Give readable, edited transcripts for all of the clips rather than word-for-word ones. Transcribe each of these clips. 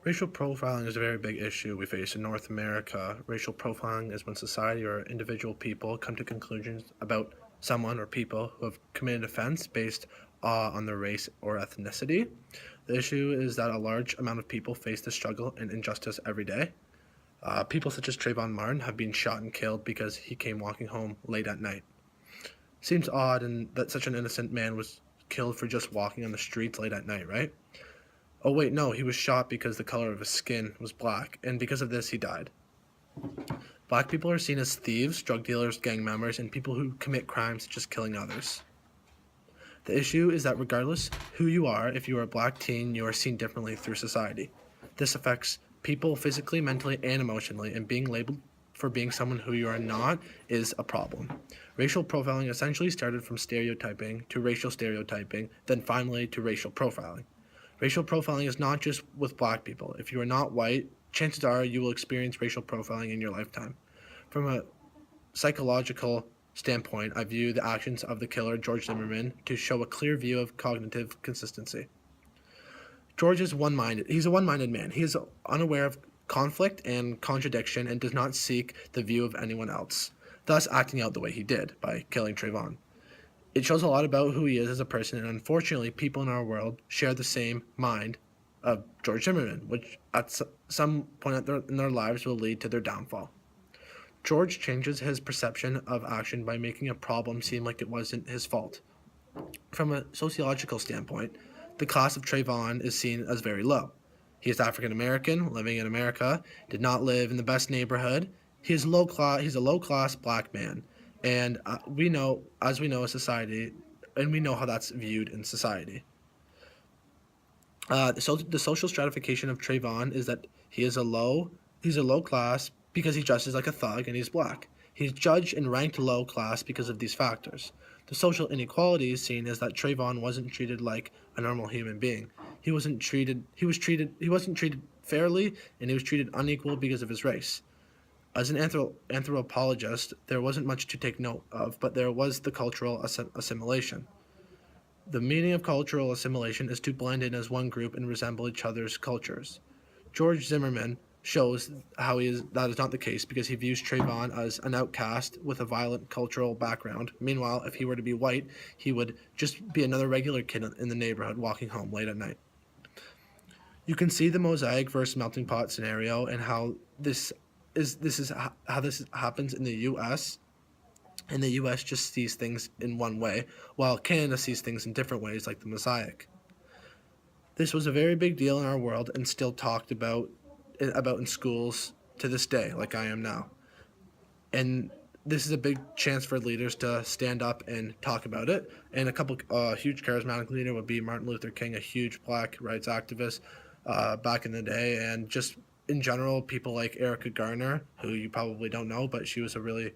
Racial profiling is a very big issue we face in North America. Racial profiling is when society or individual people come to conclusions about someone or people who have committed offense based on their race or ethnicity. The issue is that a large amount of people face this struggle and injustice every day. People such as Trayvon Martin have been shot and killed because he came walking home late at night. Seems odd and that such an innocent man was killed for just walking on the streets late at night, right? Oh wait, no, he was shot because the color of his skin was black, and because of this he died. Black people are seen as thieves, drug dealers, gang members, and people who commit crimes such as killing others. The issue is that regardless who you are, if you are a black teen, you are seen differently through society. This affects people physically, mentally, and emotionally, and being labeled for being someone who you are not is a problem. Racial profiling essentially started from stereotyping to racial stereotyping, then finally to racial profiling. Racial profiling is not just with black people. If you are not white, chances are you will experience racial profiling in your lifetime. From a psychological standpoint, I view the actions of the killer, George Zimmerman, to show a clear view of cognitive consistency. George is one minded. He's a one minded man. He is unaware of conflict and contradiction and does not seek the view of anyone else, thus acting out the way he did by killing Trayvon. It shows a lot about who he is as a person, and unfortunately, people in our world share the same mind of George Zimmerman, which at some point in their lives will lead to their downfall. George changes his perception of action by making a problem seem like it wasn't his fault. From a sociological standpoint, the class of Trayvon is seen as very low. He is African American, living in America, did not live in the best neighborhood. He is low class. He's a low class black man, and we know, as we know, a society, and we know how that's viewed in society. The social stratification of Trayvon is that he's a low class because he dresses like a thug and he's black. He's judged and ranked low class because of these factors. The social inequality is seen as that Trayvon wasn't treated like a normal human being. He wasn't treated fairly, and he was treated unequal because of his race. As an anthropologist, there wasn't much to take note of, but there was the cultural assimilation. The meaning of cultural assimilation is to blend in as one group and resemble each other's cultures. George Zimmerman shows that is not the case because he views Trayvon as an outcast with a violent cultural background. Meanwhile, if he were to be white, he would just be another regular kid in the neighborhood walking home late at night. You can see the mosaic versus melting pot scenario and how this happens in the U.S. And the U.S. just sees things in one way, while Canada sees things in different ways, like the mosaic. This was a very big deal in our world and still talked about in schools to this day, like I am now. And this is a big chance for leaders to stand up and talk about it. And a couple huge charismatic leader would be Martin Luther King, a huge black rights activist back in the day, and just in general, people like Erica Garner, who you probably don't know, but she was a really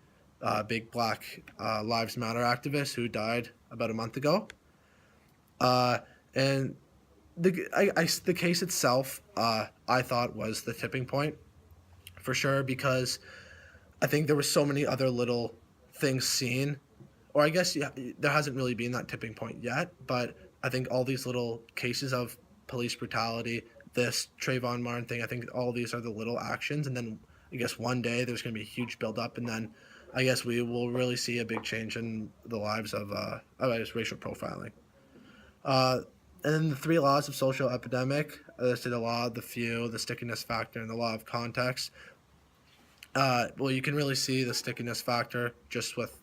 big Black Lives Matter activist who died about a month ago. And the case itself, I thought was the tipping point for sure because I think there were so many other little things seen, or I guess yeah, there hasn't really been that tipping point yet. But I think all these little cases of police brutality, this Trayvon Martin thing, I think all these are the little actions, and then I guess one day there's going to be a huge buildup, and then I guess we will really see a big change in the lives of I guess racial profiling. Uh, and then the three laws of social epidemic. So the law of the few, the stickiness factor, and the law of context. Well, you can really see the stickiness factor just with,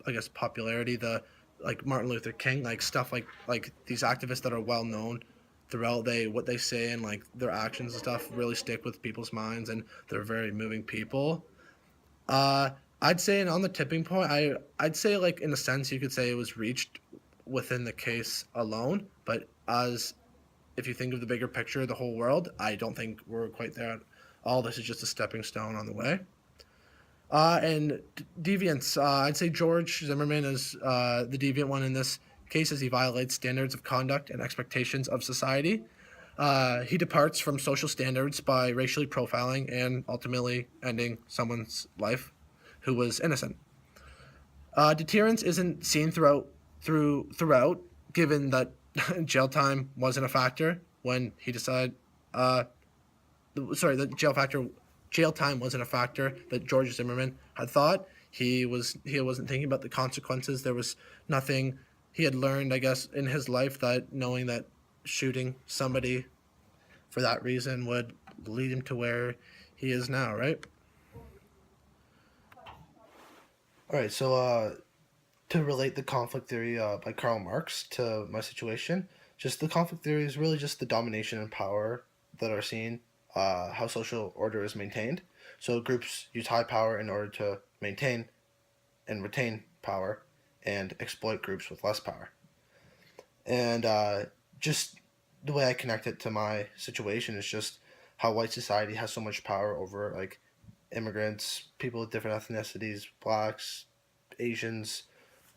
I guess, popularity. The like Martin Luther King, like stuff like these activists that are well known throughout what they say and like their actions and stuff really stick with people's minds, and they're very moving people. Uh, I'd say, and on the tipping point, I'd say like in a sense you could say it was reached within the case alone, but as if you think of the bigger picture, the whole world, I don't think we're quite there. All this is just a stepping stone on the way. And deviance, I'd say George Zimmerman is the deviant one in this case as he violates standards of conduct and expectations of society. He departs from social standards by racially profiling and ultimately ending someone's life who was innocent. Deterrence isn't seen throughout, given that jail time wasn't a factor when he decided the jail time wasn't a factor that George Zimmerman had thought. He wasn't thinking about the consequences. There was nothing he had learned, I guess, in his life, that knowing that shooting somebody for that reason would lead him to where he is now, right? All right, so to relate the conflict theory by Karl Marx to my situation, just the conflict theory is really just the domination and power that are seen, how social order is maintained. So groups use high power in order to maintain and retain power and exploit groups with less power. And just the way I connect it to my situation is just how white society has so much power over like immigrants, people with different ethnicities, blacks, Asians,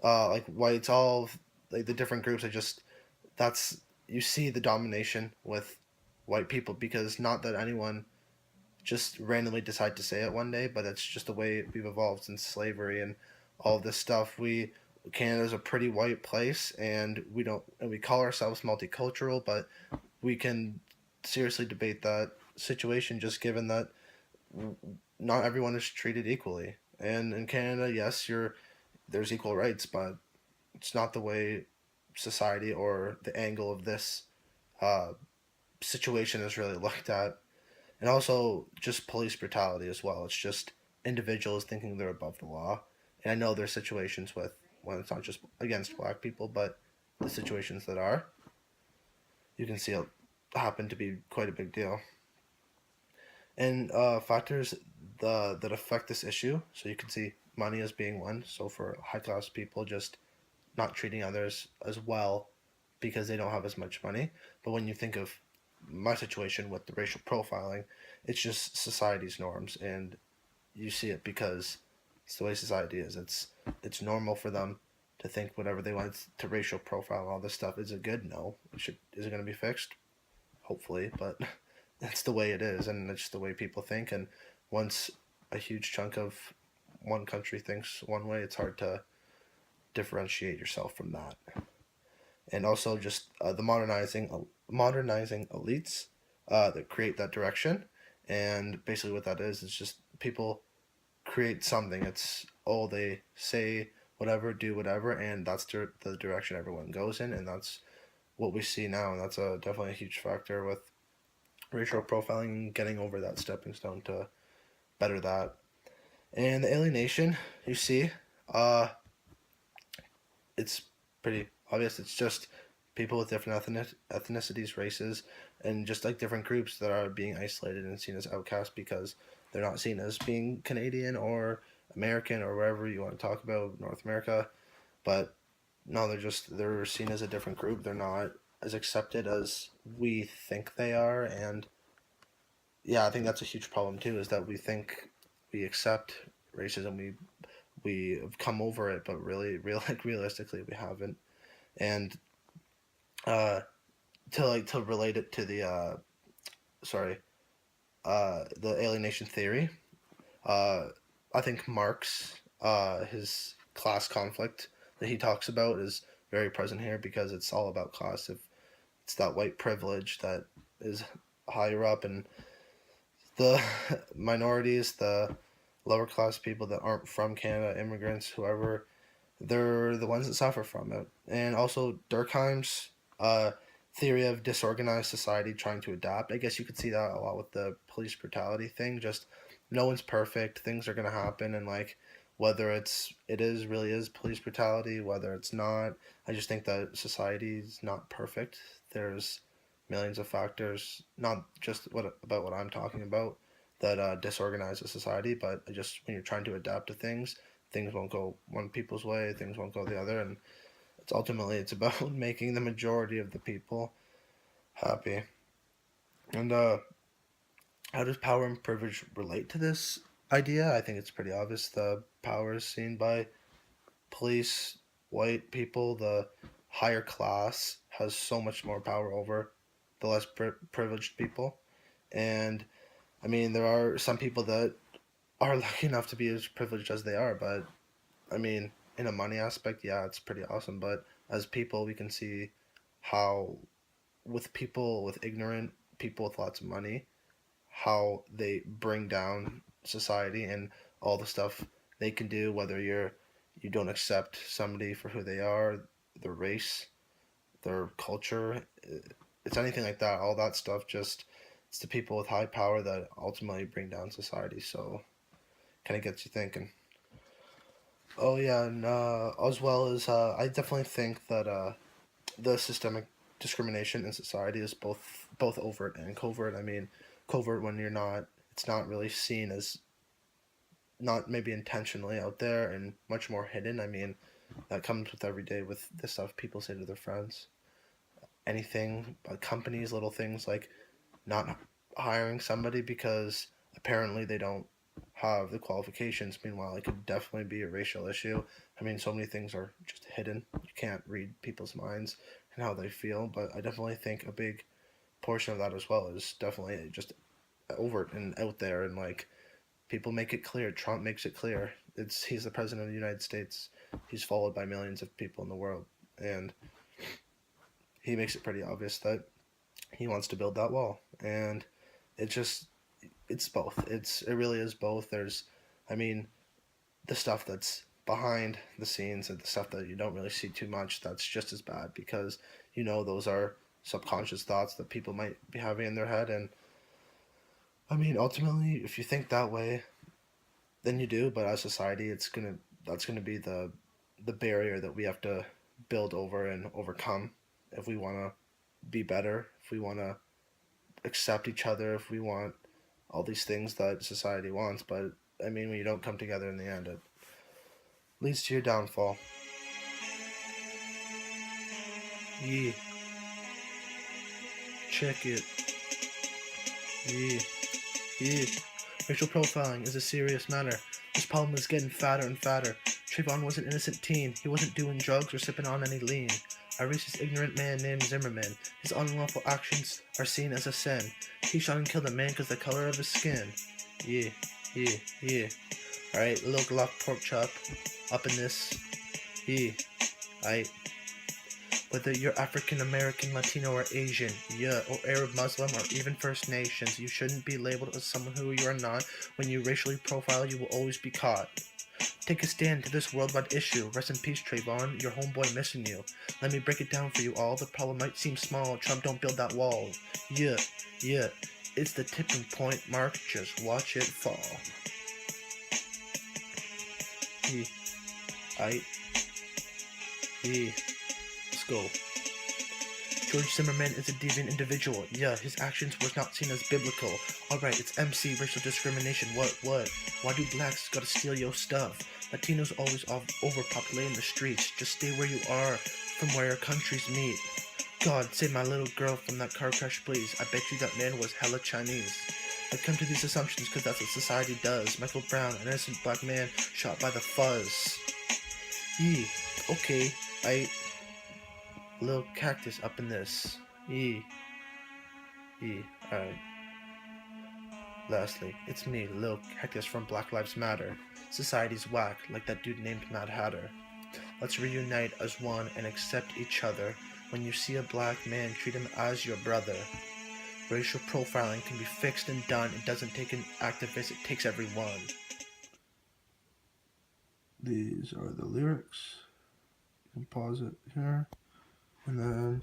like whites, all of, like the different groups. I just that's you see the domination with white people because not that anyone just randomly decide to say it one day, but it's just the way we've evolved since slavery and all this stuff. We Canada's a pretty white place, and we call ourselves multicultural, but we can seriously debate that situation just given that not everyone is treated equally. And in Canada, yes, there's equal rights, but it's not the way society or the angle of this uh, situation is really looked at. And also just police brutality as well. It's just individuals thinking they're above the law. And I know there's situations with when it's not just against black people, but the situations that are, you can see it happen to be quite a big deal. And factors that affect this issue, so you can see money as being one. So for high class people, just not treating others as well because they don't have as much money. But when you think of my situation with the racial profiling, it's just society's norms, and you see it because it's the way society is. It's normal for them to think whatever they want to racial profile all this stuff. Is it good? No. Is it going to be fixed? Hopefully, but that's the way it is, and it's the way people think. And once a huge chunk of one country thinks one way, it's hard to differentiate yourself from that. And also just the modernizing elites that create that direction. And basically, what that is just people create something. It's they say whatever, do whatever, and that's the direction everyone goes in, and that's what we see now. And that's definitely a huge factor with racial profiling, getting over that stepping stone to better that. And the alienation, you see, uh, it's pretty obvious. It's just people with different ethnicities, races, and just like different groups that are being isolated and seen as outcasts because they're not seen as being Canadian or American or wherever you want to talk about North America. But no, they're seen as a different group. They're not as accepted as we think they are, and yeah, I think that's a huge problem too. Is that we think we accept racism, we have come over it, but realistically, we haven't. And uh, to relate it to sorry the alienation theory, uh, I think Marx his class conflict that he talks about is very present here because it's all about class. If it's that white privilege that is higher up, and the minorities, the lower class people that aren't from Canada, immigrants, whoever, they're the ones that suffer from it. And also Durkheim's uh, theory of disorganized society trying to adapt. I guess you could see that a lot with the police brutality thing. Just no one's perfect. Things are gonna happen, and like whether it really is police brutality, whether it's not. I just think that society's not perfect. There's millions of factors, not just what I'm talking about, that disorganize a society. But I just when you're trying to adapt to things won't go one people's way, things won't go the other, and it's about making the majority of the people happy. And how does power and privilege relate to this idea? I think it's pretty obvious. The power is seen by police, white people. The higher class has so much more power over the less privileged people. And I mean, there are some people that are lucky enough to be as privileged as they are, but I mean, in a money aspect, yeah, it's pretty awesome. But as people, we can see how, with people with ignorant people with lots of money, how they bring down society and all the stuff they can do, whether you don't accept somebody for who they are, their race, their culture, it's anything like that. All that stuff just it's the people with high power that ultimately bring down society. So kind of gets you thinking. Oh yeah, and as well as I definitely think that the systemic discrimination in society is both overt and covert. I mean, covert when it's not really seen as not maybe intentionally out there and much more hidden. I mean, that comes with every day with the stuff people say to their friends. Anything, companies, little things like not hiring somebody because apparently they don't have the qualifications. Meanwhile, it could definitely be a racial issue. I mean, so many things are just hidden. You can't read people's minds and how they feel, but I definitely think a big portion of that as well is definitely just overt and out there, and like people make it clear. Trump makes it clear. He's the president of the United States. He's followed by millions of people in the world, and he makes it pretty obvious that he wants to build that wall. And it just it's both. It really is both. I mean, the stuff that's behind the scenes and the stuff that you don't really see too much. That's just as bad because those are subconscious thoughts that people might be having in their head. And I mean, ultimately, if you think that way, then you do. But as society, that's gonna be the barrier that we have to build over and overcome if we want to be better, if we want to accept each other, if we want all these things that society wants. But I mean, when you don't come together in the end, it leads to your downfall. Yeah, check it. Yeah, yeah. Racial profiling is a serious matter. This problem is getting fatter and fatter. Trayvon was an innocent teen. He wasn't doing drugs or sipping on any lean. A racist, ignorant man named Zimmerman. His unlawful actions are seen as a sin. He shot and killed a man because the color of his skin. Yeah, yeah, yeah. Alright, little Glock pork chop up in this. Yeah, I. Whether you're African American, Latino, or Asian, yeah, or Arab, Muslim, or even First Nations, you shouldn't be labeled as someone who you are not. When you racially profile, you will always be caught. Take a stand to this worldwide issue. Rest in peace, Trayvon. Your homeboy missing you. Let me break it down for you all. The problem might seem small. Trump don't build that wall. Yeah, yeah. It's the tipping point, Mark. Just watch it fall. Yeah, yeah. Let's go. George Zimmerman is a deviant individual. Yeah, his actions was not seen as biblical. Alright, it's MC, racial discrimination. What? Why do blacks gotta steal your stuff? Latinos always overpopulating the streets. Just stay where you are, from where our countries meet. God, save my little girl from that car crash, please. I bet you that man was hella Chinese. I come to these assumptions because that's what society does. Michael Brown, an innocent black man, shot by the fuzz. Yee, okay, little cactus up in this. Yee. Alright. Lastly, it's me, Lil Cactus from Black Lives Matter. Society's whack, like that dude named Mad Hatter. Let's reunite as one and accept each other. When you see a black man, treat him as your brother. Racial profiling can be fixed and done. It doesn't take an activist, it takes everyone. These are the lyrics. You can pause it here. And then